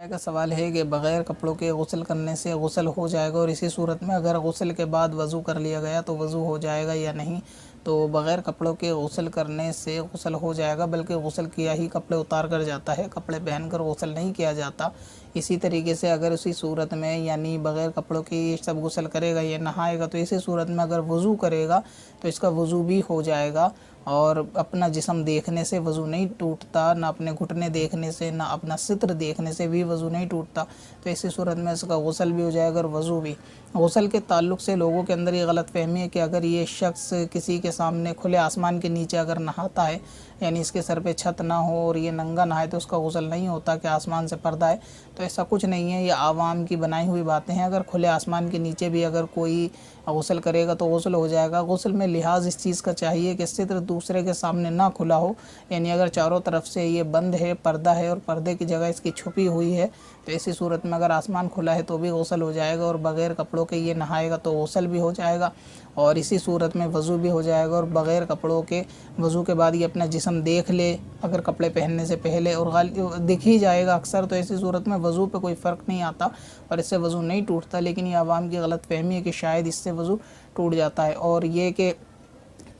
کا سوال ہے کہ بغیر کپڑوں کے غسل کرنے سے غسل ہو جائے گا، اور اسی صورت میں اگر غسل کے بعد وضو کر لیا گیا تو وضو ہو جائے گا یا نہیں؟ تو بغیر کپڑوں کے غسل کرنے سے غسل ہو جائے گا، بلکہ غسل کیا ہی کپڑے اتار کر جاتا ہے، کپڑے پہن کر غسل نہیں کیا جاتا۔ اسی طریقے سے اگر اسی صورت میں یعنی بغیر کپڑوں کے یہ سب غسل کرے گا یا نہائے گا، تو اسی صورت میں اگر وضو کرے گا تو اس کا وضو بھی ہو جائے گا، اور اپنا جسم دیکھنے سے وضو نہیں ٹوٹتا، نہ اپنے گھٹنے دیکھنے سے، نہ اپنا ستر دیکھنے سے بھی وضو نہیں ٹوٹتا۔ تو اسی صورت میں اس کا غسل بھی ہو جائے گا اور وضو بھی۔ غسل کے تعلق سے لوگوں کے اندر یہ غلط فہمی ہے کہ اگر یہ شخص کسی کے سامنے کھلے آسمان کے نیچے اگر نہاتا ہے، یعنی اس کے سر پہ چھت نہ ہو اور یہ ننگا نہائے، تو اس کا غسل نہیں ہوتا کہ آسمان سے پردہ ہے۔ تو ایسا کچھ نہیں ہے، یہ عوام کی بنائی ہوئی باتیں ہیں۔ اگر کھلے آسمان کے نیچے بھی اگر کوئی غسل کرے گا تو غسل ہو جائے گا۔ غسل میں لحاظ اس چیز کا چاہیے کہ ستر دوسرے کے سامنے نہ کھلا ہو، یعنی اگر چاروں طرف سے یہ بند ہے، پردہ ہے، اور پردے کی جگہ اس کی چھپی ہوئی ہے، تو ایسی صورت میں اگر آسمان کھلا ہے تو بھی غسل ہو جائے گا، اور بغیر کپڑوں کے یہ نہائے گا تو غسل بھی ہو جائے گا، اور اسی صورت میں وضو بھی ہو جائے گا۔ اور بغیر کپڑوں کے وضو کے بعد یہ اپنا جسم دیکھ لے اگر کپڑے پہننے سے پہلے، اور دکھ ہی جائے گا اکثر، تو ایسی صورت میں وضو پہ کوئی فرق نہیں آتا اور اس سے وضو نہیں ٹوٹتا۔ لیکن یہ عوام کی غلط فہمی ہے کہ شاید اس سے وضو ٹوٹ جاتا ہے۔ اور یہ کہ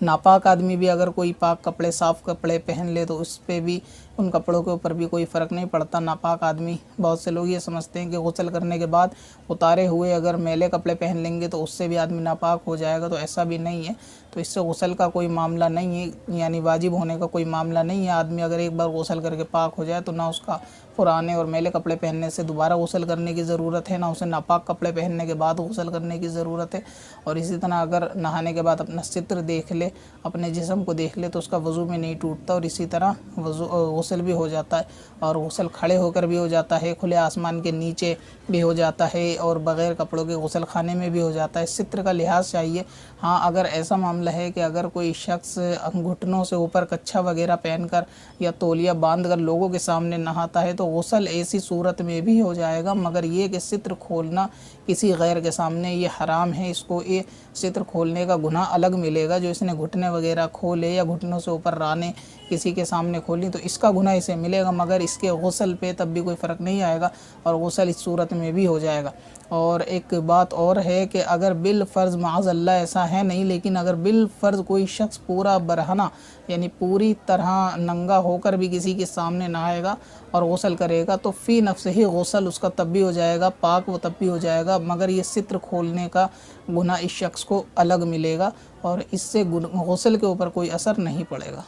ناپاک آدمی بھی اگر کوئی پاک کپڑے، صاف کپڑے پہن لے تو اس پہ بھی، ان کپڑوں کے اوپر بھی کوئی فرق نہیں پڑتا۔ ناپاک آدمی، بہت سے لوگ یہ سمجھتے ہیں کہ غسل کرنے کے بعد اتارے ہوئے اگر میلے کپڑے پہن لیں گے تو اس سے بھی آدمی ناپاک ہو جائے گا، تو ایسا بھی نہیں ہے۔ تو اس سے غسل کا کوئی معاملہ نہیں ہے، یعنی واجب ہونے کا کوئی معاملہ نہیں ہے۔ آدمی اگر ایک بار غسل کر کے پاک ہو جائے تو نہ اس کا پرانے اور میلے کپڑے پہننے سے دوبارہ غسل کرنے کی ضرورت ہے، نہ اسے ناپاک کپڑے پہننے کے بعد غسل کرنے کی ضرورت ہے۔ اور اسی طرح اگر نہانے کے بعد اپنا ستر دیکھ لے، اپنے جسم کو دیکھ لے، تو اس کا وضو بھی نہیں ٹوٹتا، اور اسی طرح غسل بھی ہو جاتا ہے۔ اور غسل کھڑے ہو کر بھی ہو جاتا ہے، کھلے آسمان کے نیچے بھی ہو جاتا ہے، اور بغیر کپڑوں کے غسل خانے میں بھی ہو جاتا ہے۔ ستر کا لحاظ چاہیے۔ ہاں، اگر ایسا معاملہ ہے کہ اگر کوئی شخص گھٹنوں سے اوپر کچھا وغیرہ پہن کر یا تولیہ باندھ کر لوگوں کے سامنے نہاتا ہے تو غسل ایسی صورت میں بھی ہو جائے گا، مگر یہ کہ ستر کھولنا کسی غیر کے سامنے یہ حرام ہے۔ اس کو یہ ستر کھولنے کا گناہ الگ ملے گا۔ جو اس نے گھٹنے وغیرہ کھولے یا گھٹنوں سے اوپر رانیں کسی کے سامنے کھولی تو اس کا گناہ اسے ملے گا، مگر اس کے غسل پہ تب بھی کوئی فرق نہیں آئے گا، اور غسل اس صورت میں بھی ہو جائے گا۔ اور ایک بات اور ہے کہ اگر بالفرض، معاذ اللہ ایسا ہے نہیں، لیکن اگر بالفرض کوئی شخص پورا برہنہ یعنی پوری طرح ننگا ہو کر بھی کسی کے سامنے نہائے گا اور غسل کرے گا تو فی نفس ہی غسل اس کا تب بھی ہو جائے گا، پاک وہ تب بھی ہو جائے گا، مگر یہ ستر کھولنے کا گناہ اس شخص کو الگ ملے گا، اور اس سے غسل کے اوپر کوئی اثر نہیں پڑے گا۔